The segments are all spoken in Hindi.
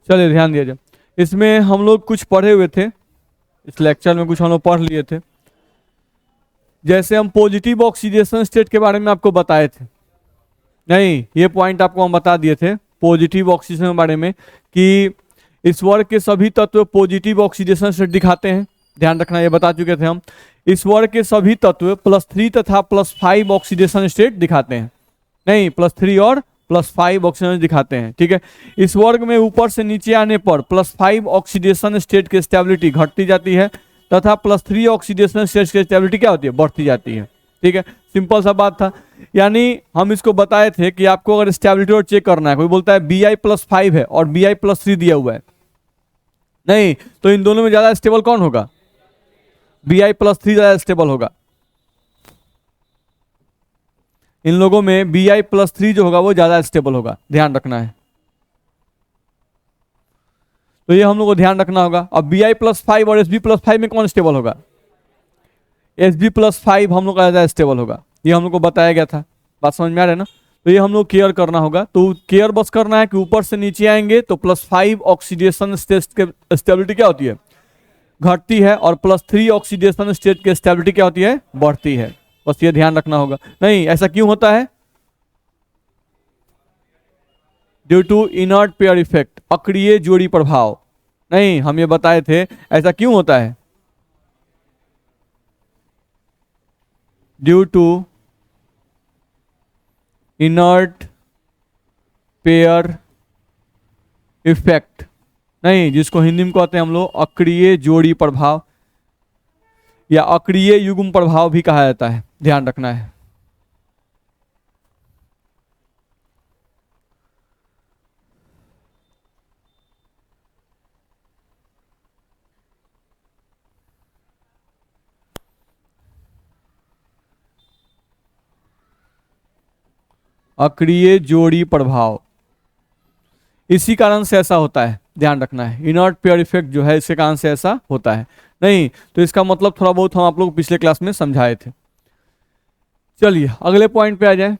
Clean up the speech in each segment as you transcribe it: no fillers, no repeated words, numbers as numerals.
चलिए ध्यान दिया जाए। इसमें हम लोग कुछ पढ़े हुए थे, इस लेक्चर में कुछ हम लोग पढ़ लिए थे। जैसे हम पॉजिटिव ऑक्सीडेशन स्टेट के बारे में आपको बताए थे, नहीं ये पॉइंट आपको हम बता दिए थे पॉजिटिव ऑक्सीडेशन के बारे में कि इस वर्ग के सभी तत्व पॉजिटिव ऑक्सीडेशन स्टेट दिखाते हैं। ध्यान रखना, ये बता चुके थे हम। इस वर्ग के सभी तत्व +3 तथा +5 ऑक्सीडेशन स्टेट दिखाते हैं, नहीं +3 और +5 ऑक्सीडेशन दिखाते हैं। ठीक है, इस वर्ग में ऊपर से नीचे आने पर +5 ऑक्सीडेशन स्टेट की स्टेबिलिटी घटती जाती है तथा +3 ऑक्सीडेशन स्टेट की स्टेबिलिटी क्या होती है, बढ़ती जाती है। ठीक है, सिंपल सा बात था। यानी हम इसको बताए थे कि आपको अगर स्टेबिलिटी और चेक करना है, कोई बोलता है Bi+5 है और Bi+3 दिया हुआ है, नहीं तो इन दोनों में ज्यादा स्टेबल कौन होगा, Bi+3 ज्यादा स्टेबल होगा। इन लोगों में Bi+3 जो होगा वो ज्यादा स्टेबल होगा, ध्यान रखना है। तो ये हम लोग को ध्यान रखना होगा। अब Bi+5 और Sb+5 में कौन स्टेबल होगा, Sb+5 हम लोग का ज्यादा स्टेबल होगा, ये हम लोग को बताया गया था। बात समझ में आ रहा है ना। तो ये हम लोग केयर करना होगा। तो केयर बस करना है कि ऊपर से नीचे आएंगे तो +5 ऑक्सीडेशन स्टेट के स्टेबिलिटी क्या होती है, घटती है, और +3 ऑक्सीडेशन स्टेट की स्टेबिलिटी क्या होती है, बढ़ती है। बस ये ध्यान रखना होगा। नहीं ऐसा क्यों होता है, due to inert pair effect, अक्रिय जोड़ी प्रभाव। नहीं हम ये बताए थे ऐसा क्यों होता है, due to inert pair effect, नहीं जिसको हिंदी में कहते हैं हम लोग अक्रिय जोड़ी प्रभाव या अक्रिय युग्म प्रभाव भी कहा जाता है, ध्यान रखना है। अक्रिय जोड़ी प्रभाव, इसी कारण से ऐसा होता है, ध्यान रखना है। इनर्ट पेयर इफेक्ट जो है इसके कारण से ऐसा होता है। नहीं तो इसका मतलब थोड़ा बहुत हम आप लोग पिछले क्लास में समझाए थे। चलिए अगले पॉइंट पे आ जाए।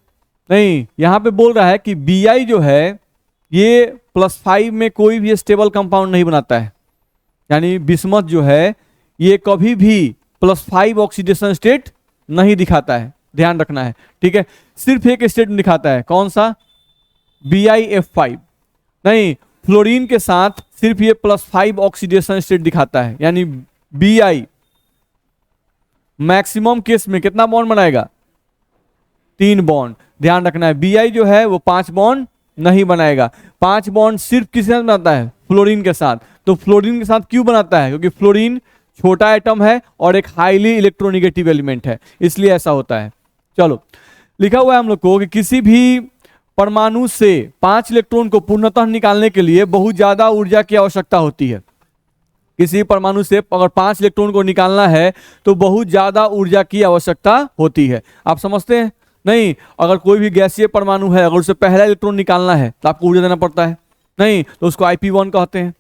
नहीं यहां पे बोल रहा है कि Bi जो है ये +5 में कोई भी स्टेबल कंपाउंड नहीं बनाता है, यानी बिस्मथ जो है ये कभी भी +5 ऑक्सीडेशन स्टेट नहीं दिखाता है, ध्यान रखना है। ठीक है, सिर्फ एक स्टेट में दिखाता है, कौन सा, BiF5। नहीं फ्लोरीन के साथ सिर्फ ये +5 ऑक्सीडेशन स्टेट दिखाता है, यानी Bi मैक्सिमम केस में कितना बॉन्ड बनाएगा, 3 बॉन्ड। ध्यान रखना है Bi जो है वो 5 बॉन्ड नहीं बनाएगा। 5 बॉन्ड सिर्फ किसके साथ बनाता है, फ्लोरीन के साथ। तो फ्लोरीन के साथ क्यों बनाता है, क्योंकि फ्लोरीन छोटा एटम है और एक हाईली इलेक्ट्रोनिगेटिव एलिमेंट है, इसलिए ऐसा होता है। चलो लिखा हुआ है हम लोग को कि किसी भी परमाणु से 5 इलेक्ट्रॉन को पूर्णतः निकालने के लिए बहुत ज्यादा ऊर्जा की आवश्यकता होती है। किसी परमाणु से अगर 5 इलेक्ट्रॉन को निकालना है तो बहुत ज्यादा ऊर्जा की आवश्यकता होती है, आप समझते हैं। नहीं अगर कोई भी गैसीय परमाणु है, अगर उसे पहला इलेक्ट्रॉन निकालना है तो आपको ऊर्जा देना पड़ता है, नहीं तो उसको IP1 कहते हैं।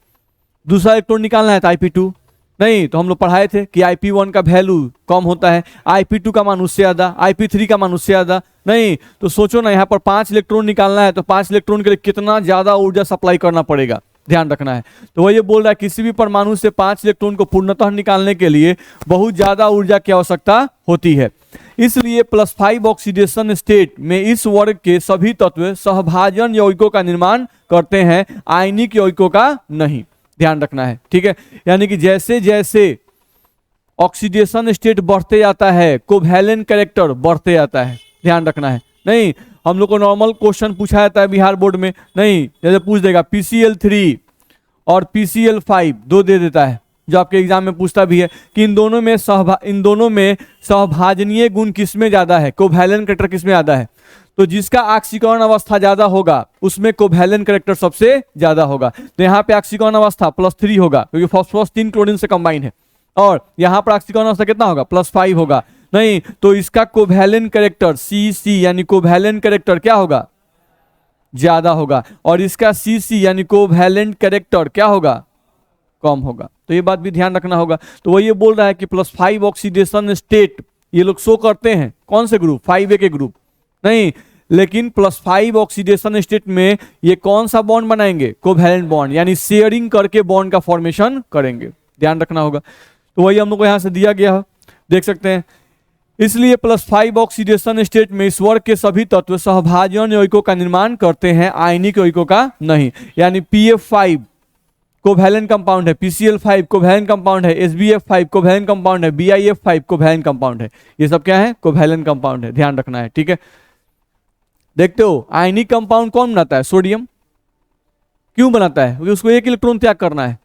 दूसरा इलेक्ट्रॉन निकालना है तो IP2, नहीं तो हम लोग पढ़ाए थे कि IP1 का वैल्यू कम होता है, IP2 का मान उससे ज्यादा, IP3 का मान उससे ज्यादा। नहीं तो सोचो ना, यहाँ पर 5 इलेक्ट्रॉन निकालना है तो 5 इलेक्ट्रॉन के लिए कितना ज्यादा ऊर्जा सप्लाई करना पड़ेगा, ध्यान रखना है। तो वह ये बोल रहा है किसी भी परमाणु से 5 इलेक्ट्रॉन को पूर्णतः निकालने के लिए बहुत ज्यादा ऊर्जा की आवश्यकता होती है। इसलिए +5 ऑक्सीडेशन स्टेट में इस वर्ग के सभी तत्व सहभाजन यौगिकों का निर्माण करते हैं, आयनिक यौगिकों का नहीं, ध्यान रखना है। ठीक है, यानी कि जैसे जैसे ऑक्सीडेशन स्टेट बढ़ते जाता है कोवैलेंट कैरेक्टर बढ़ते जाता है, ध्यान रखना है। नहीं हम लोग को नॉर्मल क्वेश्चन पूछा जाता है बिहार बोर्ड में, नहीं जैसे पूछ देगा PCl3 और PCl5 दो दे देता है, जो आपके एग्जाम में पूछता भी है कि इन दोनों में सहभाजनीय गुण किसमें ज्यादा है, कोवैलेंट कैरेक्टर किसमें ज्यादा है। तो जिसका ऑक्सीकरण अवस्था ज्यादा होगा उसमें कोवैलेंट कैरेक्टर सबसे ज्यादा होगा। तो यहाँ पे ऑक्सीकरण अवस्था +3 होगा क्योंकि फॉस्फोरस 3 क्लोरीन से कंबाइन है, और यहाँ पर ऑक्सीकरण अवस्था कितना होगा, +5 होगा। नहीं तो इसका कोवैलेंट कैरेक्टर CC यानी कोवैलेंट कैरेक्टर क्या होगा, ज्यादा होगा, और इसका CC यानी कोवैलेंट कैरेक्टर क्या होगा, कम होगा। तो ये बात भी ध्यान रखना होगा। तो वो ये बोल रहा है कि +5 ऑक्सीडेशन स्टेट ये लोग शो करते हैं कौन से ग्रुप, 5A के ग्रुप। नहीं लेकिन +5 ऑक्सीडेशन स्टेट में ये कौन सा बॉन्ड बनाएंगे, कोवैलेंट बॉन्ड, यानी शेयरिंग करके बॉन्ड का फॉर्मेशन करेंगे, ध्यान रखना होगा। तो वही हम लोग को यहां से दिया गया है, देख सकते हैं। इसलिए +5 ऑक्सीडेशन स्टेट में इस वर्ग के सभी तत्व सहभाजन यौगिकों का निर्माण करते हैं, आयनिक यौगिकों का नहीं। यानी PF5 कोवैलेंट कंपाउंड है, PCl5 कोवैलेंट कंपाउंड है, SbF5 कोवैलेंट कंपाउंड है, BiF5 कोवैलेंट कंपाउंड है। ये सब क्या है, कोवैलेंट कंपाउंड है, ध्यान रखना है, ठीक है। देखते हो आयनिक कंपाउंड कौन बनाता है, सोडियम। क्यों बनाता है, क्योंकि उसको एक इलेक्ट्रॉन त्याग करना है,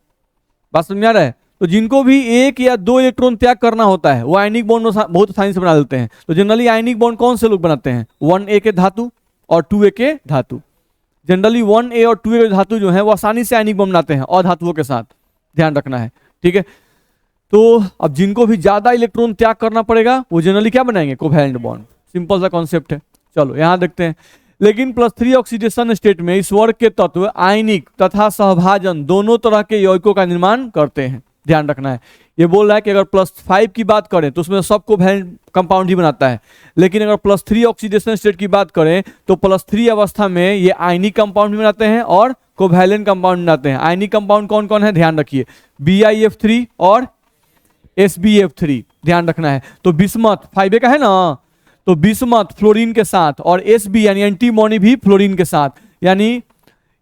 बात समझ आ रहा है। तो जिनको भी एक या दो इलेक्ट्रॉन त्याग करना होता है वो आयनिक बॉन्ड बहुत आसानी से बना देते हैं। तो जनरली आयनिक बॉन्ड कौन से लोग बनाते हैं, 1A के धातु और 2A के धातु। जनरली 1A और 2A के धातु जो है वो आसानी से आयनिक बॉन्ड बनाते हैं और धातुओं के साथ, ध्यान रखना है, ठीक है। तो अब जिनको भी ज्यादा इलेक्ट्रॉन त्याग करना पड़ेगा वो जनरली क्या बनाएंगे, कोवैलेंट बॉन्ड, सिंपल सा कॉन्सेप्ट है। चलो यहां देखते हैं। लेकिन +3 ऑक्सीडेशन स्टेट में इस वर्ग के तत्व आयनिक तथा सहभाजन दोनों तरह के यौगिकों का निर्माण करते हैं, ध्यान रखना है। ये बोल रहा है कि अगर +5 की बात करें तो उसमें सब कोवैलेंट कंपाउंड ही बनाता है, लेकिन अगर +3 ऑक्सीडेशन स्टेट की बात करें तो +3 अवस्था में ये आयनिक कंपाउंड भी बनाते हैं और कोवैलेंट कंपाउंड बनाते हैं। आयनिक कंपाउंड कौन कौन है, ध्यान रखिए, BiF3 और SbF3, ध्यान रखना है। तो बिस्मथ 5A का है ना, तो बिस्मथ फ्लोरीन के साथ और Sb यानी एंटीमोनी भी फ्लोरीन के साथ, यानी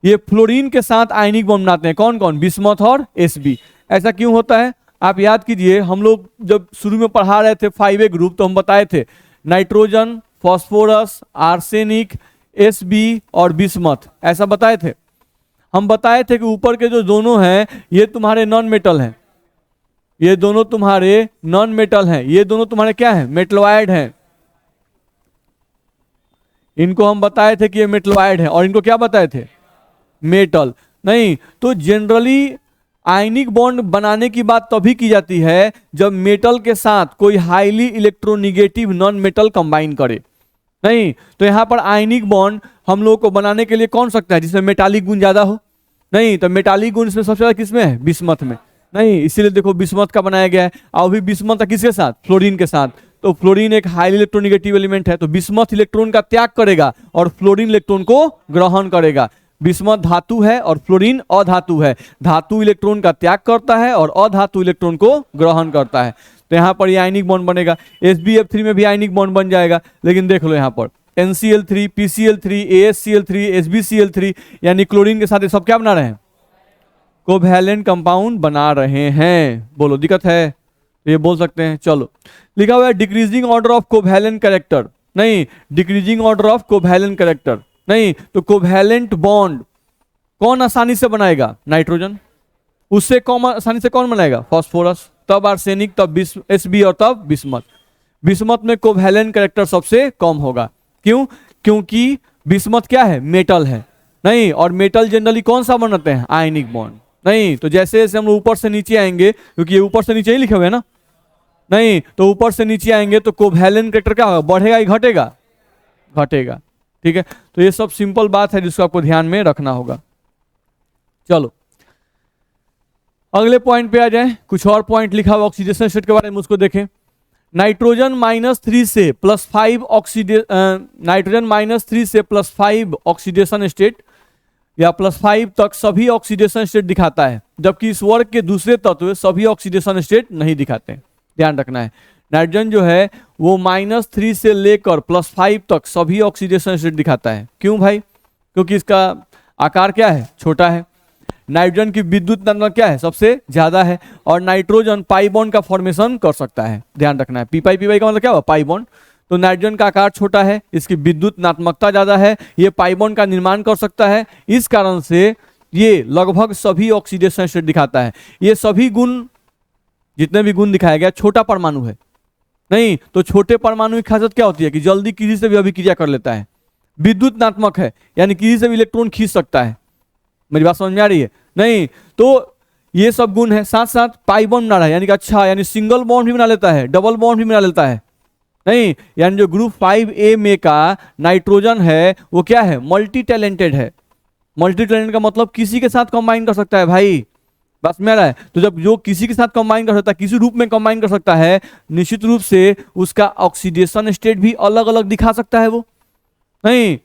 ये फ्लोरीन के साथ आयनिक बॉन्ड बनाते हैं, कौन कौन, बिस्मथ और Sb। ऐसा क्यों होता है, आप याद कीजिए, हम लोग जब शुरू में पढ़ा रहे थे 5A ग्रुप तो हम बताए थे नाइट्रोजन, फास्फोरस, आर्सेनिक, Sb और बिस्मथ, ऐसा बताए थे। हम बताए थे कि ऊपर के जो दोनों हैं ये तुम्हारे नॉन मेटल हैं, ये दोनों तुम्हारे नॉन मेटल हैं, ये दोनों तुम्हारे क्या हैं, मेटलॉयड हैं। इनको हम बताए थे कि ये मेटलॉयड है और इनको क्या बताए थे, मेटल नहीं। तो जनरली आयनिक बॉन्ड बनाने की बात तभी की जाती है जब मेटल के साथ कोई highly electronegative non metal combine करे, नहीं। तो यहां पर आयनिक बॉन्ड हम लोग को बनाने के लिए कौन सकता है, जिसमें मेटालिक गुण ज्यादा हो, नहीं। तो मेटालिक गुण इसमें सबसे ज्यादा किसमें है, बिस्मथ में, नहीं। इसीलिए देखो बिस्मथ का बनाया गया है। और भी बिस्मथ किसके साथ, फ्लोरीन के साथ। तो फ्लोरीन एक हाईली इलेक्ट्रोनिगेटिव एलिमेंट है, तो बिस्मथ इलेक्ट्रॉन का त्याग करेगा और फ्लोरीन इलेक्ट्रॉन को ग्रहण करेगा। बिस्मथ धातु है और फ्लोरीन अधातु है, धातु इलेक्ट्रॉन का त्याग करता है और अधातु इलेक्ट्रॉन को ग्रहण करता है। तो यहाँ पर ये आयनिक बॉन्ड बनेगा। SbF3 में भी आयनिक बॉन्ड बन जाएगा, लेकिन देख लो यहाँ पर NCl3, PCl3, AsCl3, SbCl3, यानी क्लोरीन के साथ ये सब क्या बना रहे हैं, कोवैलेंट कंपाउंड बना रहे हैं। बोलो दिक्कत है, तो ये बोल सकते हैं। चलो लिखा हुआ है decreasing order of covalent character, नहीं। Decreasing order of covalent character नहीं। तो कोवैलेंट बॉन्ड कौन आसानी से बनाएगा, नाइट्रोजन। उससे कौन आसानी से कौन बनाएगा, फास्फोरस, तब आर्सेनिक, तब Sb और तब बिस्मथ। बिस्मथ में कोवैलेंट कैरेक्टर सबसे कम होगा, क्यों, क्योंकि बिस्मथ क्या है, मेटल है, नहीं। और मेटल जनरली कौन सा बनाते हैं, आयनिक बॉन्ड, नहीं। तो जैसे जैसे हम ऊपर से नीचे आएंगे, क्योंकि ये ऊपर से नीचे ही लिखे हुए हैं ना, नहीं। तो ऊपर से नीचे आएंगे तो कोवैलेंट कैरेक्टर क्या होगा, बढ़ेगा या घटेगा, घटेगा, ठीक है। तो ये सब सिंपल बात है जिसको आपको ध्यान में रखना होगा। चलो अगले पॉइंट पे आ जाए। कुछ और पॉइंट लिखा हुआ ऑक्सीडेशन स्टेट के बारे में, उसको देखें। नाइट्रोजन -3 से +5 नाइट्रोजन -3 से +5 ऑक्सीडेशन स्टेट या +5 तक सभी ऑक्सीडेशन स्टेट दिखाता है, जबकि इस वर्ग के दूसरे तत्व सभी ऑक्सीडेशन स्टेट नहीं दिखाते हैं, ध्यान रखना है। नाइट्रोजन जो है वो -3 से लेकर +5 तक सभी ऑक्सीडेशन स्टेट दिखाता है। क्यों भाई, क्योंकि इसका आकार क्या है, छोटा है। नाइट्रोजन की विद्युत नात्मकता क्या है, सबसे ज्यादा है। और नाइट्रोजन पाई बॉन्ड का फॉर्मेशन कर सकता है, ध्यान रखना है। पी पाई का मतलब क्या हुआ, पाई बॉन्ड। तो नाइट्रोजन का आकार छोटा है, इसकी विद्युत नात्मकता ज्यादा है, ये पाई बॉन्ड का निर्माण कर सकता है। इस कारण से ये लगभग सभी ऑक्सीडेशन स्टेट दिखाता है। ये सभी गुण, जितने भी गुण दिखाया गया, छोटा परमाणु है, नहीं। तो छोटे परमाणु की खासियत क्या होती है कि जल्दी किसी से भी अभिक्रिया कर लेता है। विद्युत नात्मक है, यानी किसी से भी इलेक्ट्रॉन खींच सकता है। मेरी बात समझ में आ रही है, नहीं। तो ये सब गुण है। साथ साथ पाई बॉन्ड बना रहा है, यानी कि अच्छा, यानी सिंगल बॉन्ड भी बना लेता है, डबल बॉन्ड भी बना लेता है, नहीं। यानी जो ग्रुप 5A में का नाइट्रोजन है वो क्या है, मल्टी टैलेंटेड है। मल्टी टैलेंटेड का मतलब किसी के साथ कंबाइन कर सकता है भाई, बस में रहा है। तो जब जो किसी के साथ कंबाइन कर सकता है, किसी रूप में कंबाइन कर सकता है, निश्चित रूप से उसका ऑक्सीडेशन स्टेट भी अलग अलग दिखा सकता है वो, नहीं,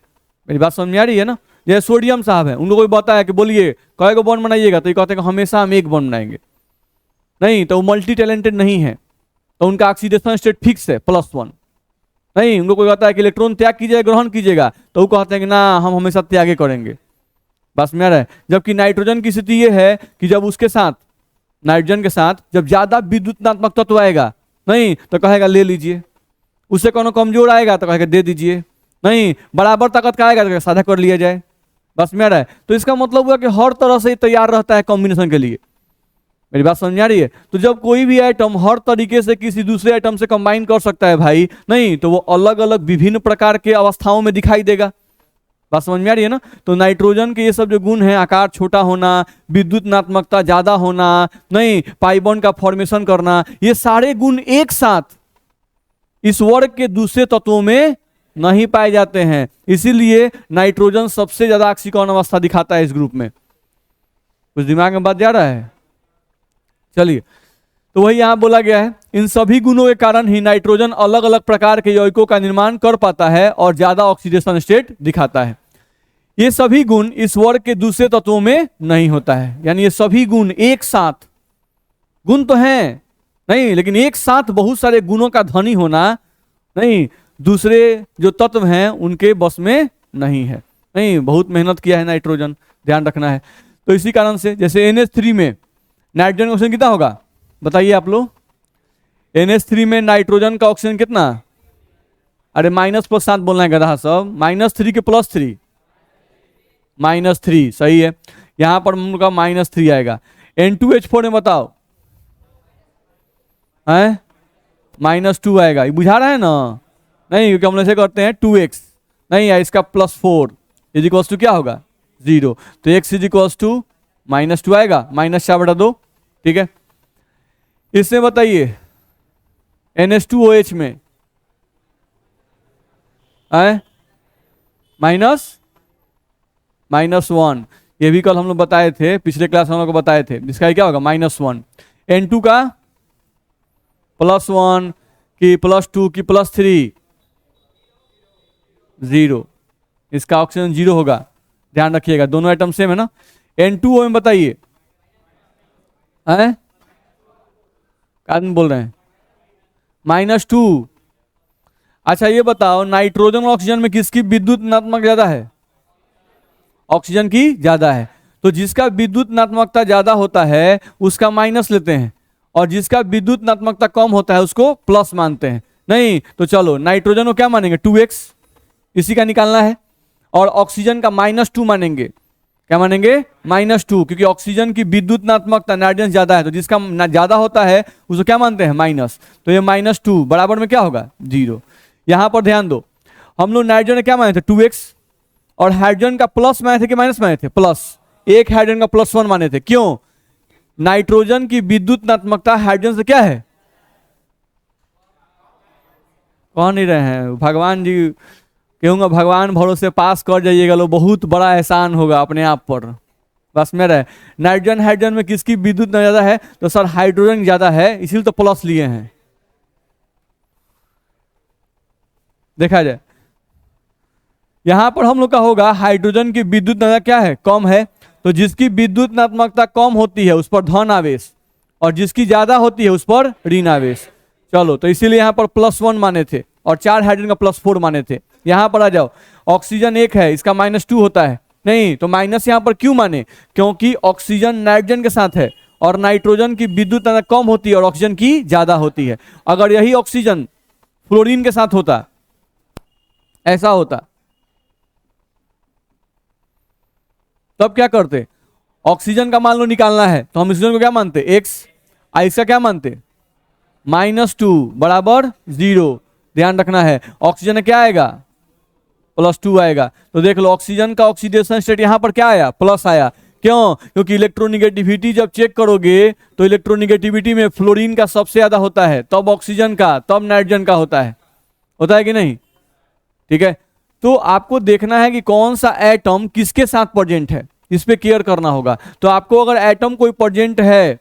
मेरी बात समझ में आ रही है ना। जैसे सोडियम साहब है, उनको कोई बताया कि बोलिए कई को बॉन्ड बनाइएगा, तो ये कहते हैं कि हमेशा हम एक बॉन्ड बनाएंगे। नहीं, तो वो मल्टी टैलेंटेड नहीं है, तो उनका ऑक्सीडेशन स्टेट फिक्स है +1। नहीं, उनको कोई कहता है कि इलेक्ट्रॉन त्याग कीजिएगा ग्रहण कीजिएगा, तो वो कहते हैं कि ना हम हमेशा त्यागे करेंगे। बस में आ रहा है। जबकि नाइट्रोजन की स्थिति ये है कि जब उसके साथ, नाइट्रोजन के साथ जब ज्यादा विद्युतात्मक तत्व आएगा, नहीं तो कहेगा ले लीजिए, उससे कोनो कमजोर आएगा तो कहेगा दे दीजिए, नहीं बराबर ताकत का आएगा तो साझा कर लिया जाए। बस में आ रहा है। तो इसका मतलब हुआ कि हर तरह से तैयार रहता है कॉम्बिनेशन के लिए। मेरी बात समझ आ रही है। तो जब कोई भी आइटम हर तरीके से किसी दूसरे आइटम से कंबाइन कर सकता है भाई, नहीं तो वो अलग अलग विभिन्न प्रकार के अवस्थाओं में दिखाई देगा। बात समझ में आ रही है ना। तो नाइट्रोजन के ये सब जो गुण हैं, आकार छोटा होना, विद्युतनात्मकता ज्यादा होना, नहीं पाई बॉन्ड का फॉर्मेशन करना, ये सारे गुण एक साथ इस वर्ग के दूसरे तत्वों में नहीं पाए जाते हैं। इसीलिए नाइट्रोजन सबसे ज्यादा ऑक्सीकरण अवस्था दिखाता है इस ग्रुप में। कुछ दिमाग में बात जा रहा है? चलिए, तो वही यहां बोला गया है, इन सभी गुणों के कारण ही नाइट्रोजन अलग अलग प्रकार के यौगिकों का निर्माण कर पाता है और ज्यादा ऑक्सीडेशन स्टेट दिखाता है। ये सभी गुण इस वर्ग के दूसरे तत्वों में नहीं होता है। यानी ये सभी गुण एक साथ, गुण तो हैं नहीं, लेकिन एक साथ बहुत सारे गुणों का धनी होना, नहीं दूसरे जो तत्व हैं उनके बस में नहीं है। नहीं, बहुत मेहनत किया है नाइट्रोजन, ध्यान रखना है। तो इसी कारण से जैसे NH3 में नाइट्रोजन का ऑक्सीजन कितना होगा बताइए आप लोग। NH3 में नाइट्रोजन का ऑक्सीजन कितना? अरे -+7 बोलना है गधा सब, -3 के +3, -3 सही है। यहां पर हम लोग का -3 आएगा। N2H4 में बताओ है -2 आएगा। ये बुझा रहा है ना? नहीं, क्योंकि हम ऐसे करते हैं 2x, नहीं है इसका +4 इज इक्वल टू क्या होगा 0, तो x इज इक्वल टू -2 आएगा, -4/2। ठीक है, इसमें बताइए NH2OH में है -1, ये भी कल हम लोग बताए थे, पिछले क्लास में हम लोग को बताए थे। इसका क्या होगा -1। N2 का +1 की +2 की +3 0, इसका ऑक्सीजन 0 होगा। ध्यान रखिएगा, दोनों आइटम सेम है ना। N2O में बताइए बोल रहे हैं -2। अच्छा ये बताओ, नाइट्रोजन और ऑक्सीजन में किसकी विद्युतनात्मक ज्यादा है? ऑक्सीजन की ज्यादा है। तो जिसका विद्युतनात्मकता ज्यादा होता है उसका माइनस लेते हैं, और जिसका विद्युतनात्मकता कम होता है उसको प्लस मानते हैं। नहीं तो चलो नाइट्रोजन को क्या मानेंगे 2x, इसी का निकालना है, और ऑक्सीजन का -2 मानेंगे। क्या मानेंगे? -2, क्योंकि ऑक्सीजन की विद्युतनात्मकता नाइट्रोजन ज्यादा है, तो जिसका ज्यादा होता है उसको क्या मानते हैं माइनस। तो ये -2 बराबर में क्या होगा 0। यहां पर ध्यान दो, हम लोग नाइट्रोजन ने क्या माने थे 2x, और हाइड्रोजन का प्लस माने थे कि माइनस माने थे? प्लस। एक हाइड्रोजन का +1 माने थे। क्यों? नाइट्रोजन की विद्युतनात्मकता हाइड्रोजन से क्या है? कह नहीं रहे हैं भगवान जी, कहूँगा भगवान भरोसे पास कर जाइएगा लो, बहुत बड़ा एहसान होगा अपने आप पर। बस में रहे, नाइट्रोजन हाइड्रोजन में किसकी विद्युत ज्यादा है? तो सर हाइड्रोजन ज्यादा है, इसीलिए तो प्लस लिए हैं। देखा जाए यहां पर हम लोग का होगा हाइड्रोजन की विद्युत क्या है? कम है। तो जिसकी विद्युतनात्मकता कम होती है उस पर धन आवेश, और जिसकी ज्यादा होती है उस पर ऋण आवेश। चलो, तो इसीलिए यहां पर +1 माने थे, और 4 हाइड्रोजन का +4 माने थे। यहां पर आ जाओ, ऑक्सीजन 1 है, इसका -2 होता है। नहीं तो माइनस यहां पर क्यों माने? क्योंकि ऑक्सीजन नाइट्रोजन के साथ है, और नाइट्रोजन की विद्युत कम होती है और ऑक्सीजन की ज्यादा होती है। अगर यही ऑक्सीजन फ्लोरीन के साथ होता, ऐसा होता, तब क्या करते? ऑक्सीजन का मान लो निकालना है, तो हम ऑक्सीजन को क्या मानते? x, इसका क्या मानते? -2 बराबर 0। ध्यान रखना है, ऑक्सीजन में क्या आएगा? +2 आएगा। तो देख लो, ऑक्सीजन का ऑक्सीडेशन स्टेट यहां पर क्या आया? प्लस आया। क्यों? क्योंकि इलेक्ट्रोनिगेटिविटी जब चेक करोगे तो इलेक्ट्रोनिगेटिविटी में फ्लोरीन का सबसे ज्यादा होता है, तब ऑक्सीजन का, तब नाइट्रोजन का होता है कि नहीं? ठीक है, तो आपको देखना है कि कौन सा एटम किसके साथ प्रेजेंट है, इस पे केयर करना होगा। तो आपको अगर एटम कोई प्रेजेंट है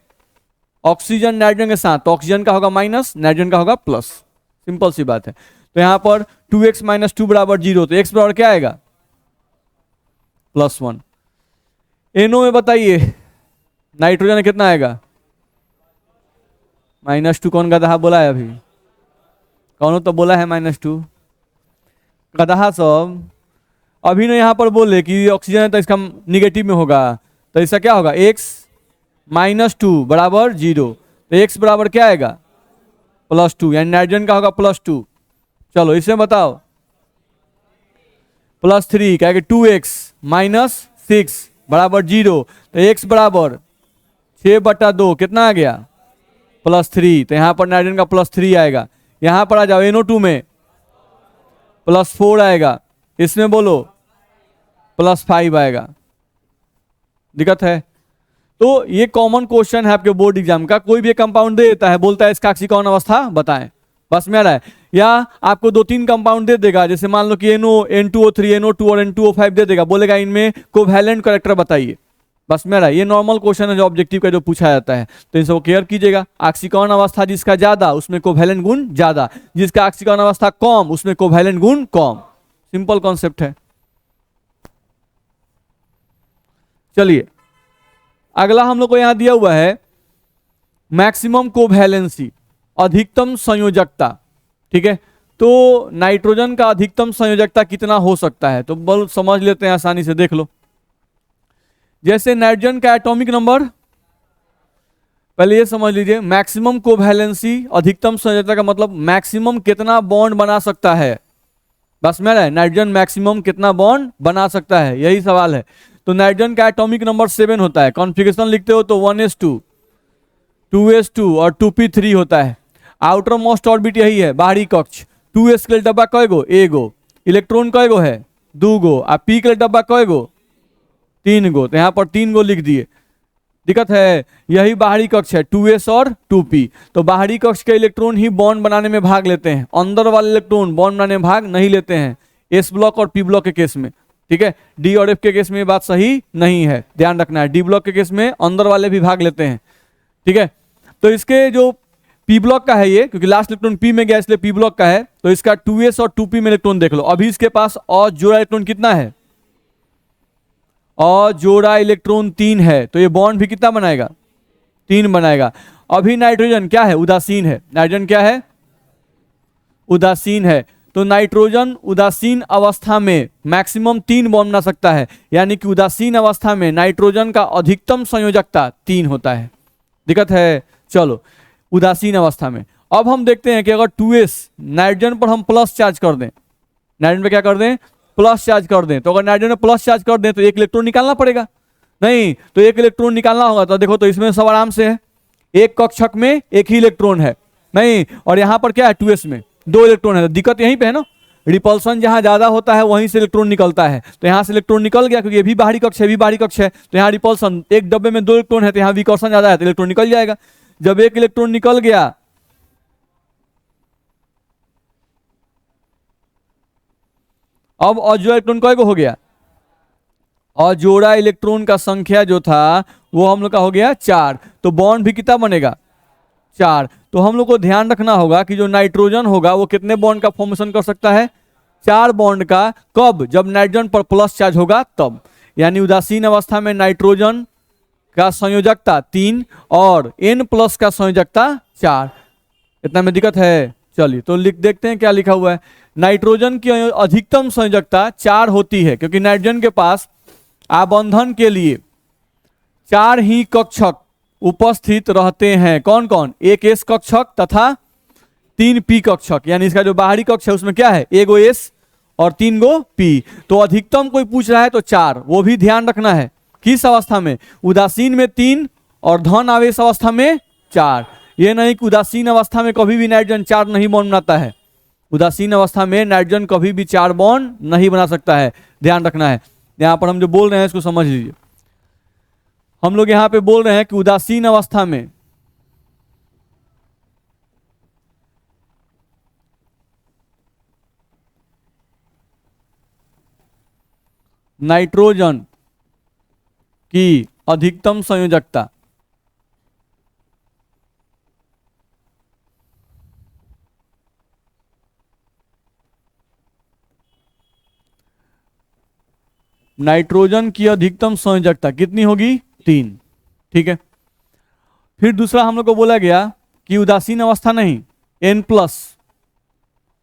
ऑक्सीजन नाइट्रोजन के साथ, तो ऑक्सीजन का होगा माइनस, नाइट्रोजन का होगा प्लस। सिंपल सी बात है। तो यहां पर 2x माइनस 2 बराबर 0, तो x बराबर क्या आएगा? +1। NO में बताइए नाइट्रोजन कितना आएगा? -2। कौन गधा बोला है अभी? कौन तो बोला है -2? गधा सब अभी ना यहाँ पर बोले कि ऑक्सीजन है तो इसका निगेटिव में होगा, तो इसका क्या होगा? x -2 बराबर 0, तो x बराबर क्या आएगा? +2, यानी नाइट्रोजन का होगा +2। चलो इसे बताओ। +3 क्या है? 2x माइनस 6 बराबर 0, तो x बराबर 6/2 कितना आ गया? +3। तो यहाँ पर नाइट्रोजन का +3 आएगा। यहाँ पर आ जाओ NO2 में +4 आएगा, इसमें बोलो +5 आएगा। दिक्कत है? तो ये कॉमन क्वेश्चन है आपके बोर्ड एग्जाम का। कोई भी कंपाउंड दे देता है, बोलता है इसका ऑक्सीकरण अवस्था बताएं, बस में आ रहा है। या आपको 2-3 कंपाउंड दे देगा, जैसे मान लो कि NO, N2O3, NO2 और N2O5 दे देगा, बोलेगा इनमें कोवैलेंट कैरेक्टर बताइए, बस में आ रहा है। ये नॉर्मल क्वेश्चन है जो ऑब्जेक्टिव का जो पूछा जाता है, तो इन सबको केयर कीजिएगा। ऑक्सीकरण अवस्था जिसका ज्यादा उसमें कोवैलेंट गुण ज्यादा, जिसका ऑक्सीकरण अवस्था कम उसमें कोवैलेंट गुण कम। सिंपल कॉन्सेप्ट है। चलिए अगला हम लोग को यहां दिया हुआ है मैक्सिमम कोवैलेंसी, अधिकतम संयोजकता। ठीक है, तो नाइट्रोजन का अधिकतम संयोजकता कितना हो सकता है, तो बल समझ लेते हैं, आसानी से देख लो। जैसे नाइट्रोजन का एटॉमिक नंबर, पहले ये समझ लीजिए, मैक्सिमम कोवैलेंसी अधिकतम संयोजकता का मतलब मैक्सिमम कितना बॉन्ड बना सकता है, बस में है। नाइट्रोजन मैक्सिमम कितना बॉन्ड बना सकता है, यही सवाल है। तो नाइट्रोजन का एटॉमिक नंबर 7 होता है। कॉन्फ़िगरेशन लिखते हो तो 1s2, 2s2 और 2p3 होता है। आउटर मोस्ट ऑर्बिट यही है, बाहरी कक्ष। 2s के लिए डब्बा कय गो? एगो। इलेक्ट्रॉन कय गो है? 2 गो। और p के लिए डब्बा कय गो? 3 गो। तो यहाँ पर 3 गो लिख दिए। दिक्कत है? यही बाहरी कक्ष है, 2s और 2p। तो बाहरी कक्ष के इलेक्ट्रॉन ही बॉन्ड बनाने में भाग लेते हैं, अंदर वाले इलेक्ट्रॉन बॉन्ड बनाने में भाग नहीं लेते हैं, s ब्लॉक और p ब्लॉक के केस में। ठीक है, d और f के केस में ये बात सही नहीं है, ध्यान रखना है। d ब्लॉक के केस में अंदर वाले भी भाग लेते हैं। ठीक है, तो इसके जो p ब्लॉक का है ये, क्योंकि लास्ट इलेक्ट्रॉन p में गया इसलिए p ब्लॉक का है, तो इसका 2s और 2p में इलेक्ट्रॉन देख लो। अभी इसके पास और जोड़ा इलेक्ट्रॉन कितना है? और जोड़ा इलेक्ट्रॉन 3 है, तो ये बॉन्ड भी कितना बनाएगा? 3 बनाएगा। अभी नाइट्रोजन क्या है? उदासीन है। नाइट्रोजन क्या है? उदासीन है। तो नाइट्रोजन उदासीन अवस्था में मैक्सिमम 3 बॉन्ड बना सकता है, यानी कि उदासीन अवस्था में नाइट्रोजन का अधिकतम संयोजकता 3 होता है। दिक्कत है? चलो उदासीन अवस्था में अब हम देखते हैं कि अगर 2s नाइट्रोजन पर हम प्लस चार्ज कर दें, नाइट्रोजन पे क्या कर दें? प्लस चार्ज कर दें, तो अगर नाइट्रोजन में प्लस चार्ज कर दें तो एक इलेक्ट्रॉन निकालना पड़ेगा। नहीं, तो एक इलेक्ट्रॉन निकालना होगा, तो देखो तो इसमें सब आराम से है, एक कक्षक में एक ही इलेक्ट्रॉन है। नहीं, और यहाँ पर क्या है? 2s में 2 इलेक्ट्रॉन है। तो दिक्कत यहीं पे है ना, रिपल्सन जहां ज्यादा होता है वहीं से इलेक्ट्रॉन निकलता है। तो यहाँ से इलेक्ट्रॉन निकल गया, क्योंकि ये भी बाहरी कक्ष है, भी बाहरी कक्ष है, तो यहाँ रिपल्सन, एक डब्बे में 2 इलेक्ट्रॉन है तो यहाँ विकर्षण ज्यादा है, तो इलेक्ट्रॉन निकल जाएगा। जब एक इलेक्ट्रॉन निकल गया, अब अजोड़ा इलेक्ट्रॉन कय को हो गया? अजोड़ा इलेक्ट्रॉन का संख्या जो था वो हम लोग का हो गया 4। तो बॉन्ड भी कितना बनेगा? 4। तो हम लोग को ध्यान रखना होगा कि जो नाइट्रोजन होगा वो कितने बॉन्ड का फॉर्मेशन कर सकता है? 4 बॉन्ड का। कब? जब नाइट्रोजन पर प्लस चार्ज होगा तब। यानी उदासीन अवस्था में नाइट्रोजन का संयोजकता 3 और N+ का संयोजकता 4। इतना में दिक्कत है? चलिए तो लिख देखते हैं क्या लिखा हुआ है। नाइट्रोजन की अधिकतम संयोजकता 4 होती है, क्योंकि नाइट्रोजन के पास आबंधन के लिए 4 ही कक्षक उपस्थित रहते हैं। कौन कौन? एक s कक्षक तथा 3 p कक्षक। यानी इसका जो बाहरी कक्ष है उसमें क्या है? एगो s और 3 गो p। तो अधिकतम कोई पूछ रहा है तो 4, वो भी ध्यान रखना है। किस अवस्था में? उदासीन में 3 और धन आवेश अवस्था में 4। ये नहीं कि उदासीन अवस्था में कभी भी नाइट्रोजन 4 नहीं बॉन्ड बनाता है। उदासीन अवस्था में नाइट्रोजन कभी भी 4 बॉन्ड नहीं बना सकता है, ध्यान रखना है। यहां पर हम जो बोल रहे हैं इसको समझ लीजिए। हम लोग यहां पे बोल रहे हैं कि उदासीन अवस्था में नाइट्रोजन की अधिकतम संयोजकता नाइट्रोजन की अधिकतम संयोजकता कितनी होगी? 3। ठीक है। फिर दूसरा हम लोग को बोला गया कि उदासीन अवस्था नहीं, N+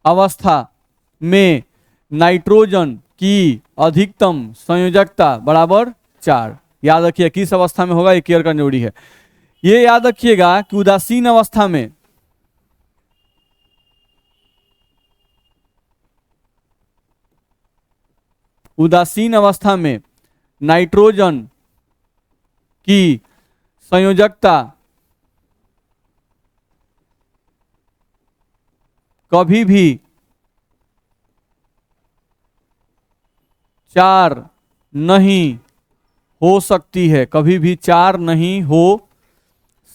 अवस्था में नाइट्रोजन की अधिकतम संयोजकता बराबर 4। याद रखिए किस अवस्था में होगा, ये केयर करने जरूरी है। ये याद रखिएगा कि उदासीन अवस्था में नाइट्रोजन की संयोजकता कभी भी 4 नहीं हो सकती है, कभी भी 4 नहीं हो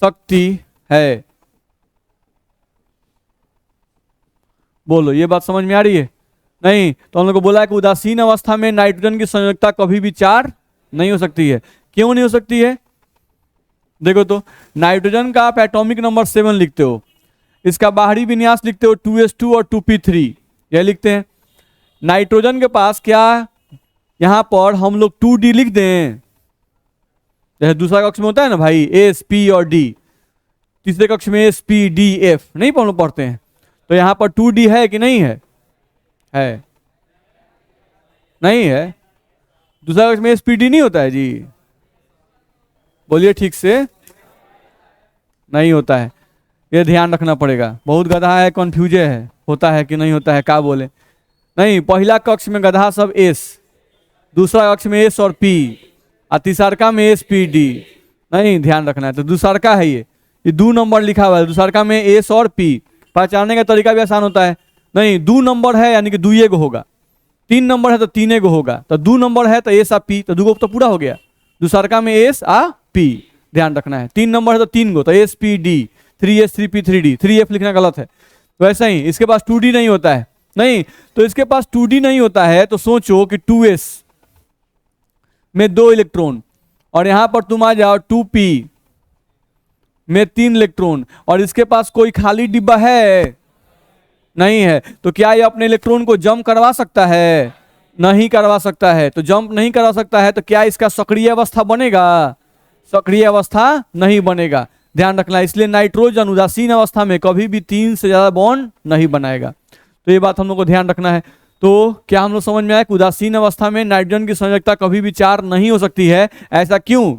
सकती है। बोलो, ये बात समझ में आ रही है? नहीं तो हम लोग को बोला है कि उदासीन अवस्था में नाइट्रोजन की संयोजकता कभी भी 4 नहीं हो सकती है। क्यों नहीं हो सकती है? देखो तो, नाइट्रोजन का आप एटॉमिक नंबर 7 लिखते हो, इसका बाहरी विन्यास लिखते हो 2s2 और 2p3, यह लिखते हैं। नाइट्रोजन के पास क्या यहां पर हम लोग 2d लिख दें, जैसे दूसरा कक्ष में होता है ना भाई S P और D, तीसरे कक्ष में S P D F नहीं हम लोग पढ़ते हैं, तो यहां पर 2d है कि नहीं है? है नहीं है? दूसरा कक्ष में SPD नहीं होता है जी? बोलिए ठीक से। नहीं होता है, ये ध्यान रखना पड़ेगा। बहुत गधा है, कन्फ्यूज है, होता है कि नहीं होता है, क्या बोले? नहीं, पहला कक्ष में गधा सब S, दूसरा कक्ष में S और P, और तीसरा में SPD। नहीं, ध्यान रखना है। तो दूसरा है ये 2 नंबर लिखा हुआ है, दूसरा में S और P। पहचानने का तरीका भी आसान होता है। नहीं, 2 नंबर है यानी कि 2 गो होगा, 3 नंबर है तो 3 गो होगा, तो 2 नंबर है तो S आ P, तो 2 गो तो पूरा हो गया। दूसरा में S आ P, ध्यान रखना है। 3 नंबर है तो 3 गो, तो SPD, 3S 3P 3D, 3F लिखना गलत है। वैसे ही इसके पास 2D नहीं होता है। नहीं, तो इसके पास 2D नहीं होता है, तो सोचो कि 2S में 2 इलेक्ट्रॉन, और यहां पर तुम आ जाओ 2P में 3 इलेक्ट्रॉन, और इसके पास कोई खाली डिब्बा है? नहीं है। तो क्या ये अपने इलेक्ट्रॉन को जंप करवा सकता है? नहीं करवा सकता है। तो जंप नहीं करवा सकता है तो क्या इसका सक्रिय अवस्था बनेगा? सक्रिय अवस्था नहीं बनेगा, ध्यान रखना। इसलिए नाइट्रोजन उदासीन अवस्था में कभी भी 3 से ज्यादा बॉन्ड नहीं बनाएगा। तो ये बात हम लोग को ध्यान रखना है। तो क्या हम लोग समझ में आया कि उदासीन अवस्था में नाइट्रोजन की संयोजकता कभी भी 4 नहीं हो सकती है? ऐसा क्यों?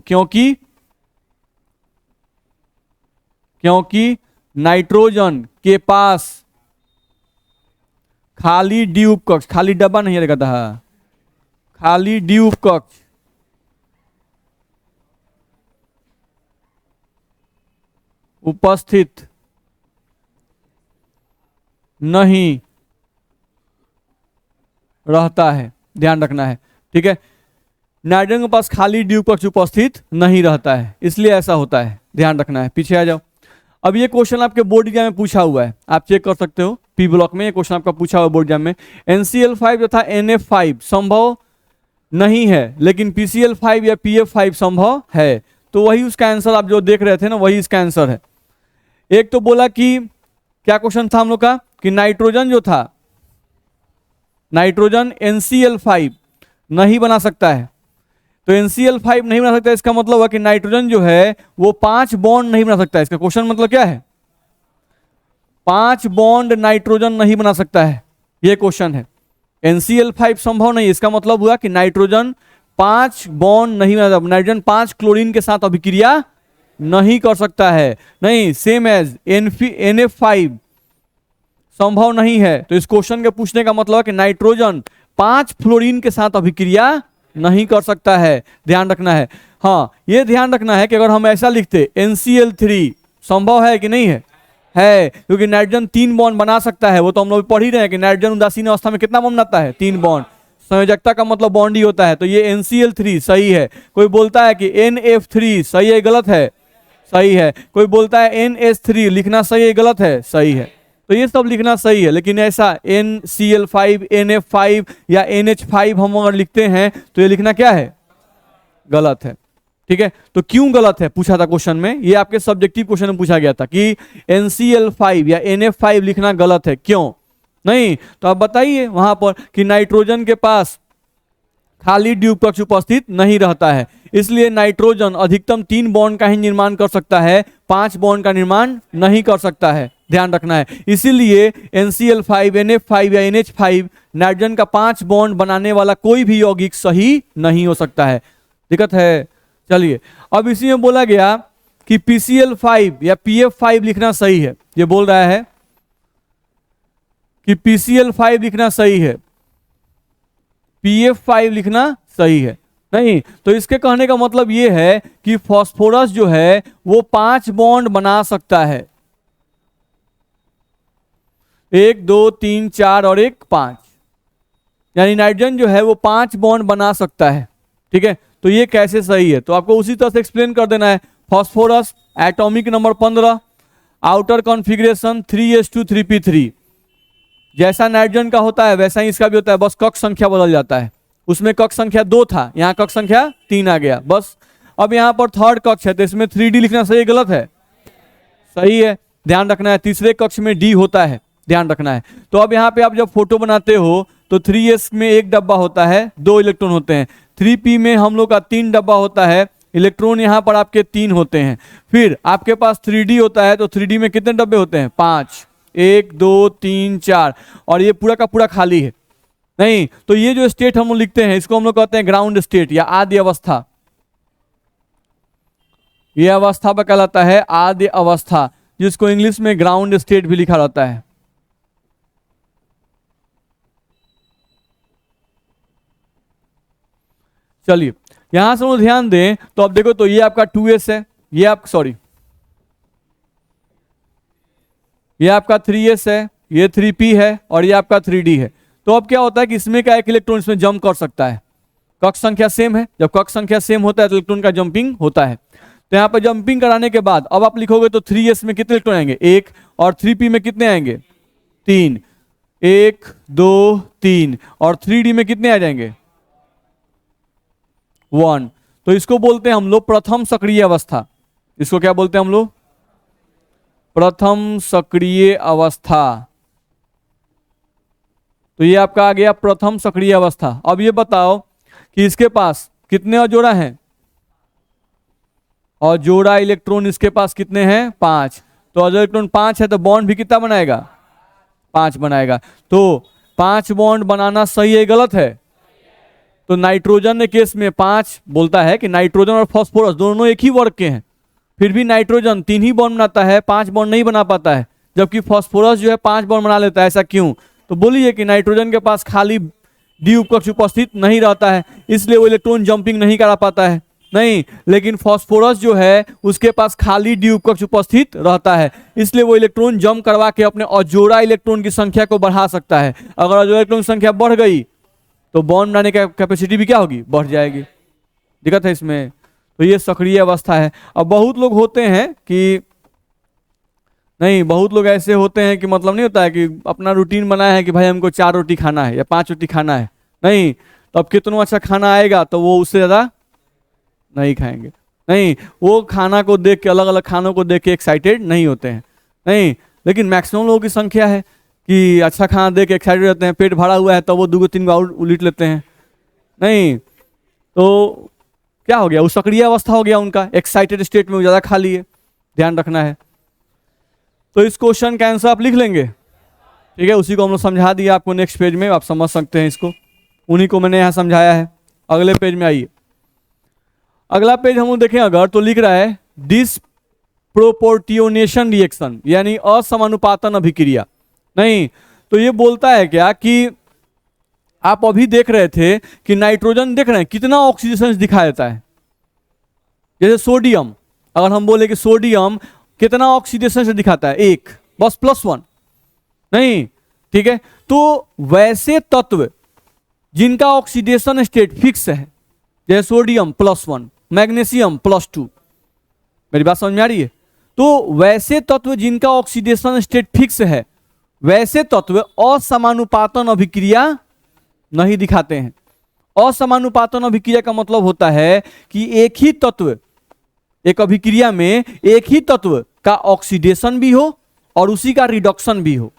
क्योंकि नाइट्रोजन के पास खाली डी उपकक्ष, खाली डब्बा नहीं रहेगा था, खाली डी उपकक्ष उपस्थित नहीं रहता है, ध्यान रखना है। ठीक है, नाइट्रोजन के पास खाली डी उपकक्ष उपस्थित नहीं रहता है, इसलिए ऐसा होता है, ध्यान रखना है। पीछे आ जाओ। अब ये क्वेश्चन आपके बोर्ड एग्जाम में पूछा हुआ है, आप चेक कर सकते हो। पी ब्लॉक में ये क्वेश्चन आपका पूछा हुआ बोर्ड एग्जाम में। NCl5 तथा NF5 संभव नहीं है, लेकिन PCl5 या PF5 संभव है। तो वही उसका आंसर आप जो देख रहे थे ना, वही इसका आंसर है। एक तो बोला कि क्या क्वेश्चन था हम लोग का कि नाइट्रोजन जो था, नाइट्रोजन NCl5 नहीं बना सकता है। तो NCl5 नहीं बना सकता, इसका मतलब है कि नाइट्रोजन जो है वो 5 बॉन्ड नहीं बना सकता है। इसका क्वेश्चन मतलब क्या है? 5 बॉन्ड नाइट्रोजन नहीं बना सकता है, ये क्वेश्चन है। NCl5 संभव नहीं, इसका मतलब हुआ कि नाइट्रोजन 5 बॉन्ड नहीं बना सकता। नाइट्रोजन 5 क्लोरीन के साथ अभिक्रिया नहीं कर सकता है। नहीं, सेम एज NF5 संभव नहीं है। तो इस क्वेश्चन के पूछने का मतलब है कि नाइट्रोजन 5 फ्लोरीन के साथ अभिक्रिया नहीं कर सकता है, ध्यान रखना है। हाँ, ये ध्यान रखना है कि अगर हम ऐसा लिखते NCl3 संभव है कि नहीं है? है, क्योंकि नाइट्रोजन 3 बॉन्ड बना सकता है। वो तो हम लोग पढ़ ही रहे हैं कि नाइट्रोजन उदासीन अवस्था में कितना बॉन्ड बनाता है? 3 बॉन्ड। संयोजकता का मतलब बॉन्ड ही होता है। तो ये NCl3 सही है। कोई बोलता है कि NF3 सही है, गलत है? सही है। कोई बोलता है NH3 लिखना सही है, गलत है? सही है। तो ये सब लिखना सही है, लेकिन ऐसा NCl5 NF5 या NH5 हम अगर लिखते हैं तो ये लिखना क्या है? गलत है। ठीक है, तो क्यों गलत है पूछा था क्वेश्चन में, ये आपके सब्जेक्टिव क्वेश्चन में पूछा गया था कि NCl5 या NF5 लिखना गलत है, क्यों? नहीं, तो आप बताइए वहां पर कि नाइट्रोजन के पास खाली द्वीप कक्ष उपस्थित नहीं रहता है। इसलिए नाइट्रोजन अधिकतम 3 बॉन्ड का ही निर्माण कर सकता है, 5 बॉन्ड का निर्माण नहीं कर सकता है, ध्यान रखना है। इसीलिए NCl5 NF5 या NH5 नाइट्रोजन का 5 बॉन्ड बनाने वाला कोई भी यौगिक सही नहीं हो सकता है। दिक्कत है। चलिए अब इसी में बोला गया कि PCl5 या PF5 लिखना सही है। ये बोल रहा है कि PCl5 लिखना सही है, PF5 लिखना सही है नहीं। तो इसके कहने का मतलब ये है कि फास्फोरस जो है वो 5 बॉन्ड बना सकता है, 1 2 3 4 और 1 5, यानी नाइट्रोजन जो है वो 5 बॉन्ड बना सकता है। ठीक है, तो ये कैसे सही है, तो आपको उसी तरह से एक्सप्लेन कर देना है। Phosphorus atomic number 15, outer configuration 3s2 3p3, जैसा नाइट्रोजन का होता है वैसा ही इसका भी होता है, बस कक्ष संख्या बदल जाता है। उसमें कक्ष संख्या 2 था, यहाँ कक्ष संख्या 3 आ गया बस। अब यहाँ पर थर्ड कक्ष है तो इसमें 3d लिखना सही गलत है, सही है, ध्यान रखना है। तीसरे कक्ष में d होता है, ध्यान रखना है। तो अब यहाँ पे आप जब फोटो बनाते हो तो 3s में 1 डब्बा होता है, 2 इलेक्ट्रॉन होते हैं। 3p में हम लोग का 3 डब्बा होता है, इलेक्ट्रॉन यहाँ पर आपके 3 होते हैं। फिर आपके पास 3d होता है तो 3d में कितने डब्बे होते हैं, 5, 1 2 3 4, और ये पूरा का पूरा खाली है नहीं। तो ये जो स्टेट हम लोग लिखते हैं इसको हम लोग कहते हैं ग्राउंड स्टेट या आद्य अवस्था। ये अवस्था पर कहलाता है आद्य अवस्था, जिसको इंग्लिश में ग्राउंड स्टेट भी लिखा रहता है। चलिए यहां से हम लोग ध्यान दें तो अब देखो, तो ये आपका 2s है, ये आप सॉरी ये आपका 3s है, ये 3p है और ये आपका 3d है। तो अब क्या होता है कि इसमें का एक इलेक्ट्रॉन इसमें जंप कर सकता है, कक्ष संख्या सेम है। जब कक्ष संख्या सेम होता है तो इलेक्ट्रॉन का जंपिंग होता है। तो यहाँ पर जंपिंग कराने के बाद अब आप लिखोगे तो 3s में कितने इलेक्ट्रॉन आएंगे, 1, और 3p में कितने आएंगे, 3, 1 2 3, और 3d में कितने आ जाएंगे, 1। तो इसको बोलते हैं हम लोग प्रथम सक्रिय अवस्था। इसको क्या बोलते हैं हम लोग, प्रथम सक्रिय अवस्था। तो ये आपका आ गया प्रथम सक्रिय अवस्था। अब ये बताओ कि इसके पास कितने अजोड़ा हैं, और जोड़ा इलेक्ट्रॉन इसके पास कितने हैं, 5। तो अजोड़ा इलेक्ट्रॉन 5 है तो बॉन्ड भी कितना बनाएगा, 5 बनाएगा। तो 5 बॉन्ड बनाना सही है गलत है, तो नाइट्रोजन के केस में 5 बोलता है कि नाइट्रोजन और फास्फोरस दोनों एक ही वर्ग के हैं, फिर भी नाइट्रोजन 3 ही बॉन्ड बनाता है, 5 बॉन्ड नहीं बना पाता है, जबकि फास्फोरस जो है 5 बॉन्ड बना लेता है। ऐसा क्यों, तो बोलिए कि नाइट्रोजन के पास खाली डी उपकक्ष उपस्थित नहीं रहता है, इसलिए वो इलेक्ट्रॉन जंपिंग नहीं करा पाता है नहीं। लेकिन फास्फोरस जो है उसके पास खाली डी उपकक्ष उपस्थित रहता है, इसलिए वो इलेक्ट्रॉन जंप करवा के अपने अजोड़ा इलेक्ट्रॉन की संख्या को बढ़ा सकता है। अगर अजोड़ा इलेक्ट्रॉन की संख्या बढ़ गई तो बॉन्ड बनाने की कैपेसिटी भी क्या होगी, बढ़ जाएगी। दिक्कत है इसमें। तो ये सक्रिय अवस्था है। अब बहुत लोग होते हैं कि नहीं, बहुत लोग ऐसे होते हैं कि मतलब नहीं होता है कि अपना रूटीन बनाया है कि भाई हमको 4 रोटी खाना है या 5 रोटी खाना है नहीं, तो अब कितना अच्छा खाना आएगा तो वो उससे ज़्यादा नहीं खाएंगे नहीं। वो खाना को देख के, अलग अलग खानों को देख के एक्साइटेड नहीं होते हैं नहीं। लेकिन मैक्सिमम लोगों की संख्या है कि अच्छा खाना देख के एक्साइटेड रहते हैं, पेट भरा हुआ है तो वो 2-3 बार उलीट लेते हैं नहीं। तो क्या हो गया, वो सक्रिय अवस्था हो गया उनका, एक्साइटेड स्टेट में वो ज़्यादा खा लिए, ध्यान रखना है। तो इस क्वेश्चन का आंसर आप लिख लेंगे, ठीक है। उसी को हम लोग समझा दिया आपको, नेक्स्ट पेज में आप समझ सकते हैं इसको, उन्हीं को मैंने यहाँ समझाया है। अगले पेज में आइए। अगला पेज हम लोग देखें अगर, तो लिख रहा है डिसप्रोपोर्टियोनेशन रिएक्शन, यानी असमानुपातन अभिक्रिया नहीं। तो ये बोलता है क्या कि आप अभी देख रहे थे कि नाइट्रोजन देख रहे हैं कितना ऑक्सीडेशन दिखा देता है। जैसे सोडियम, अगर हम बोले कि सोडियम कितना ऑक्सीडेशन से दिखाता है, 1, बस +1 नहीं, ठीक है। तो वैसे तत्व जिनका ऑक्सीडेशन स्टेट फिक्स है, जैसे सोडियम +1, मैग्नीशियम +2, मेरी बात समझ में आ रही है। तो वैसे तत्व जिनका ऑक्सीडेशन स्टेट फिक्स है, वैसे तत्व असमानुपातन अभिक्रिया नहीं दिखाते हैं। असमानुपातन अभिक्रिया का मतलब होता है कि एक ही तत्व, एक अभिक्रिया में एक ही तत्व का ऑक्सीडेशन भी हो और उसी का रिडक्शन भी हो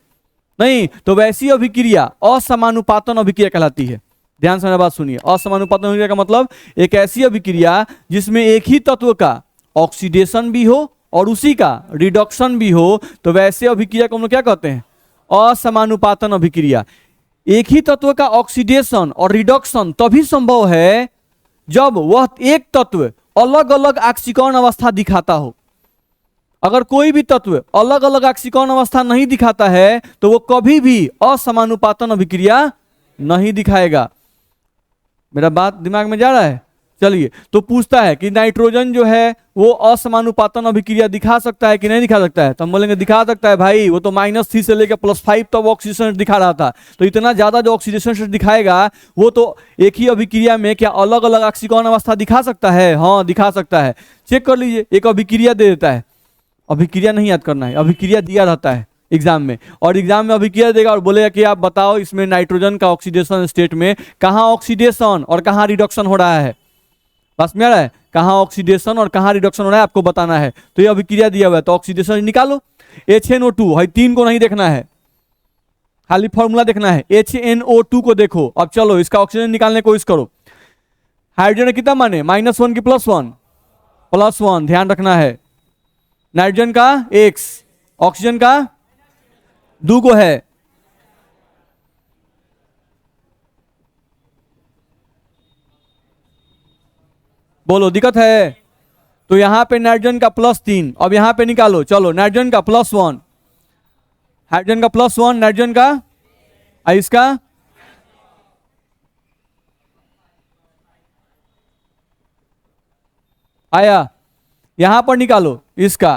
नहीं, तो वैसी अभिक्रिया असमानुपातन अभिक्रिया कहलाती है। ध्यान से मेरा बात सुनिए। असमानुपातन अभिक्रिया का मतलब एक ऐसी अभिक्रिया जिसमें एक ही तत्व का ऑक्सीडेशन भी हो और उसी का रिडक्शन भी हो, तो वैसे अभिक्रिया को हम लोग क्या कहते हैं? असमानुपातन अभिक्रिया। एक ही तत्व का ऑक्सीडेशन और रिडक्शन तभी संभव है जब वह एक तत्व अलग अलग ऑक्सीकरण अवस्था दिखाता हो। अगर कोई भी तत्व अलग अलग ऑक्सीकरण अवस्था नहीं दिखाता है तो वो कभी भी असमानुपातन अभिक्रिया नहीं दिखाएगा। मेरा बात दिमाग में जा रहा है? चलिए, तो पूछता है कि नाइट्रोजन जो है वो असमानुपातन अभिक्रिया दिखा सकता है कि नहीं दिखा सकता है? तो हम बोलेंगे दिखा सकता है भाई, वो तो -3 से लेकर +5 तक ऑक्सीडेशन दिखा रहा था, तो इतना ज्यादा जो ऑक्सीडेशन दिखाएगा वो तो एक ही अभिक्रिया में क्या अलग अलग ऑक्सीकरण अवस्था दिखा सकता है? हाँ दिखा सकता है। चेक कर लीजिए, एक अभिक्रिया दे देता है, अभिक्रिया नहीं याद करना है, अभिक्रिया दिया रहता है एग्जाम में, और एग्जाम में अभिक्रिया देगा और बोलेगा कि आप बताओ इसमें नाइट्रोजन का ऑक्सीडेशन स्टेट में कहाँ ऑक्सीडेशन और कहाँ रिडक्शन हो रहा है। बस में आ रहा है? कहाँ ऑक्सीडेशन और कहाँ रिडक्शन हो रहा है आपको बताना है। तो ये अभिक्रिया दिया हुआ है, तो ऑक्सीडेशन निकालो। HNO2 है, 3 को नहीं देखना है, खाली फॉर्मूला देखना है। HNO2 को देखो। अब चलो इसका ऑक्सीजन निकालने की कोशिश करो। हाइड्रोजन कितना माने? -1 की +1? +1, ध्यान रखना है। नाइट्रोजन का X, ऑक्सीजन का 2 को है। बोलो दिक्कत है? तो यहां पे नाइट्रोजन का +3, अब यहां पे निकालो। चलो नाइट्रोजन का +1, हाइड्रोजन का +1, नाइट्रोजन का इसका आया, यहां पर निकालो इसका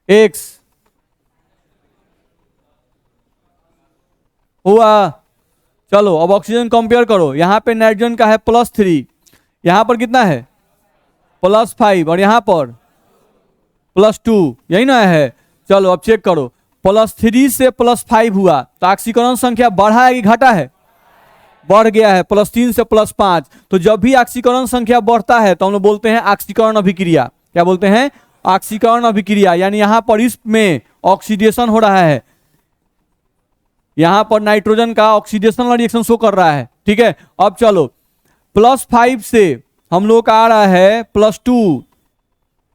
X हुआ। चलो अब ऑक्सीजन कंपेयर करो, यहां पे नाइट्रोजन का है +3, यहां पर कितना है? +5, और यहां पर +2, यही ना है? चलो अब चेक करो, +3 से +5 हुआ तो ऑक्सीकरण संख्या बढ़ा है कि घटा है? बढ़ गया है, +3 से +5। तो जब भी ऑक्सीकरण संख्या बढ़ता है तो हम लोग बोलते हैं ऑक्सीकरण अभिक्रिया। क्या बोलते हैं? ऑक्सीकरण अभिक्रिया। यानी यहां पर इसमें ऑक्सीडेशन हो रहा है, यहां पर नाइट्रोजन का ऑक्सीडेशन वाला रिएक्शन शो कर रहा है। ठीक है, अब चलो +5 से हम लोग का आ रहा है +2,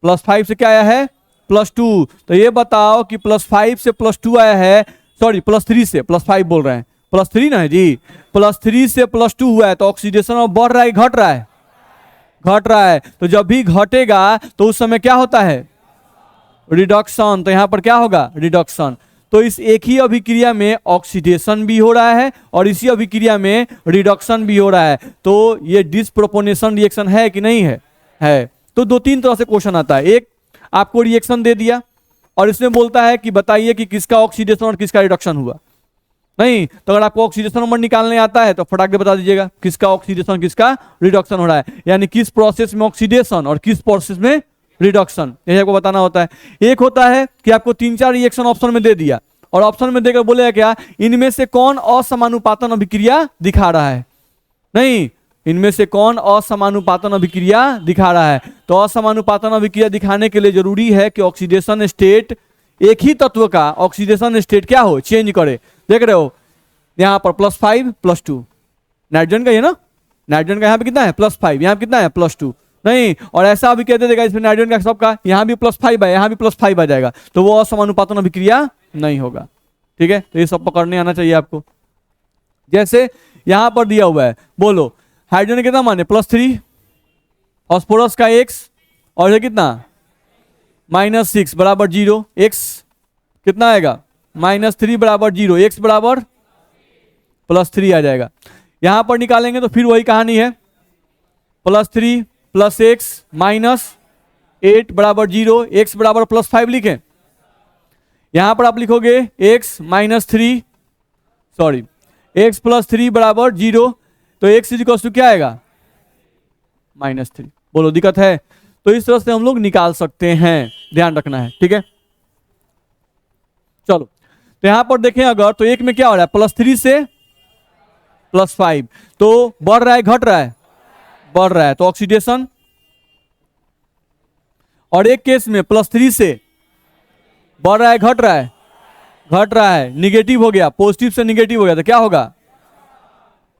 +5 से क्या आया है? +2। तो ये बताओ कि +5 से +2 आया है, सॉरी +3 से, +5 बोल रहे हैं, +3 ना है जी। +3 से +2 हुआ है तो ऑक्सीडेशन अब बढ़ रहा है कि घट रहा है? घट रहा है। तो जब भी घटेगा तो उस समय क्या होता है? रिडक्शन। तो यहां पर क्या होगा? रिडक्शन। तो इस एक ही अभिक्रिया में ऑक्सीडेशन भी हो रहा है और इसी अभिक्रिया में रिडक्शन भी हो रहा है। तो ये डिस्प्रोपोर्शनल रिएक्शन है कि नहीं है? है। तो 2-3 तरह से क्वेश्चन आता है। एक, आपको रिएक्शन दे दिया और इसमें बोलता है कि बताइए कि किसका ऑक्सीडेशन और किसका रिडक्शन हुआ। नहीं तो अगर आपको ऑक्सीडेशन नंबर निकालने आता है तो फटाक से बता दीजिएगा किसका ऑक्सीडेशन किसका रिडक्शन हो रहा है, यानी किस प्रोसेस में ऑक्सीडेशन और किस प्रोसेस में रिडक्शन, यही आपको बताना होता है। एक होता है कि आपको 3-4 रिएक्शन ऑप्शन में दे दिया और ऑप्शन में देकर बोलेगा क्या इनमें से कौन असमानुपातन अभिक्रिया दिखा रहा है। नहीं, इनमें से कौन असमानुपातन अभिक्रिया दिखा रहा है। तो असमानुपातन अभिक्रिया दिखाने के लिए जरूरी है कि ऑक्सीडेशन स्टेट, एक ही तत्व का ऑक्सीडेशन स्टेट क्या हो, चेंज करे। देख रहे हो यहां पर +5 +2 नाइट्रोजन का, ये ना नाइट्रोजन का यहां पे कितना है? +5, यहां पे कितना है? +2। नहीं, और ऐसा अभी कहते देगा इसमें नाइट्रोजन का सबका यहां भी +5 है, यहां भी +5 आ जाएगा, तो वो असमानुपातन अभिक्रिया नहीं होगा। ठीक है, तो ये सब पकड़ने आना चाहिए आपको। जैसे यहां पर दिया हुआ है, बोलो हाइड्रोजन कितना माने? +3, फास्फोरस का X और ये कितना -6 बराबर 0, X कितना आएगा? -3 बराबर 0, X बराबर +3 आ जाएगा। यहां पर निकालेंगे तो फिर वही कहानी है, +3 + X -8 बराबर 0, X बराबर +5 लिखें। यहां पर आप लिखोगे X -3, सॉरी X +3 बराबर 0, तो X इक्वल टू क्या आएगा? -3। बोलो दिक्कत है? तो इस तरह से हम लोग निकाल सकते हैं, ध्यान रखना है। ठीक है, चलो तो यहां पर देखें अगर, तो एक में क्या हो रहा है? +3 से +5, तो बढ़ रहा है घट रहा है? बढ़ रहा है, तो ऑक्सीडेशन। और एक केस में +3 से बढ़ रहा है घट रहा है? घट रहा है, निगेटिव हो गया, पॉजिटिव से निगेटिव हो गया तो क्या होगा?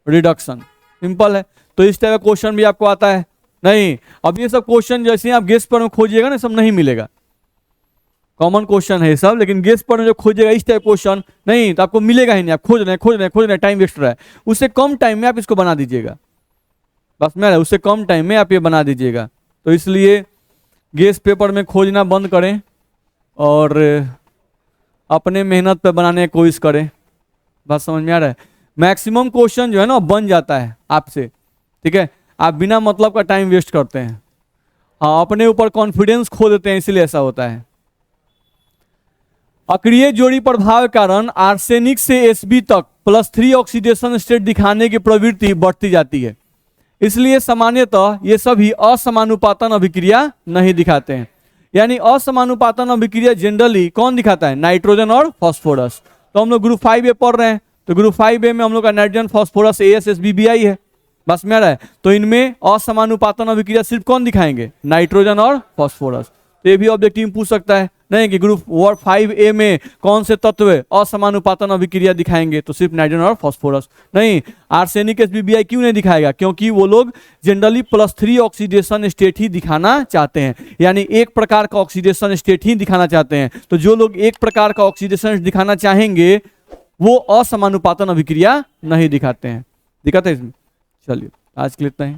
रिडक्शन। सिंपल है। तो इस टाइप का क्वेश्चन भी आपको आता है नहीं? अब ये सब क्वेश्चन जैसे आप गेस पर में खोजिएगा ना, सब नहीं मिलेगा, कॉमन क्वेश्चन है ये सब, लेकिन गेस पर में जो खोजिएगा इस टाइप क्वेश्चन नहीं, तो आपको मिलेगा ही नहीं। आप खोज रहे हैं, टाइम वेस्ट रहा है। उससे कम टाइम में आप इसको बना दीजिएगा, बस मेरा उससे कम टाइम में आप ये बना दीजिएगा। तो इसलिए गेस पेपर में खोजना बंद करें और अपने मेहनत पे बनाने की कोशिश करें। बात समझ में आ रहा है? मैक्सिमम क्वेश्चन जो है ना बन जाता है आपसे, ठीक है? आप बिना मतलब का टाइम वेस्ट करते हैं, हाँ, अपने ऊपर कॉन्फिडेंस खो देते हैं, इसलिए ऐसा होता है। अक्रिय जोड़ी प्रभाव के कारण आर्सेनिक से Sb तक +3 ऑक्सीडेशन स्टेट दिखाने की प्रवृत्ति बढ़ती जाती है। इसलिए सामान्यतः ये सभी असमानुपातन अभिक्रिया नहीं दिखाते हैं। यानी असमानुपातन अभिक्रिया जनरली कौन दिखाता है? नाइट्रोजन और फास्फोरस। तो हम लोग ग्रुप 5A पढ़ रहे हैं, तो ग्रुप 5A में हम लोग का नाइट्रोजन, फास्फोरस, AsSbBi है, बस में आ रहा है। तो इनमें असमानुपातन अभिक्रिया सिर्फ कौन दिखाएंगे? नाइट्रोजन और फास्फोरस। तो ये भी ऑब्जेक्टिव पूछ सकता है नहीं कि ग्रुप 5A में कौन से तत्व असमानुपातन अभिक्रिया दिखाएंगे? तो सिर्फ नाइट्रोजन और फास्फोरस नहीं। आर्सेनिक SbBi क्यों नहीं दिखाएगा? क्योंकि वो लोग जनरली +3 ऑक्सीडेशन स्टेट ही दिखाना चाहते हैं, यानी एक प्रकार का ऑक्सीडेशन स्टेट ही दिखाना चाहते हैं। तो जो लोग एक प्रकार का ऑक्सीडेशन दिखाना चाहेंगे वो असमानुपातन अभिक्रिया नहीं दिखाते हैं। दिखाते हैं इसमें। चलिए आज के लिए इतना ही।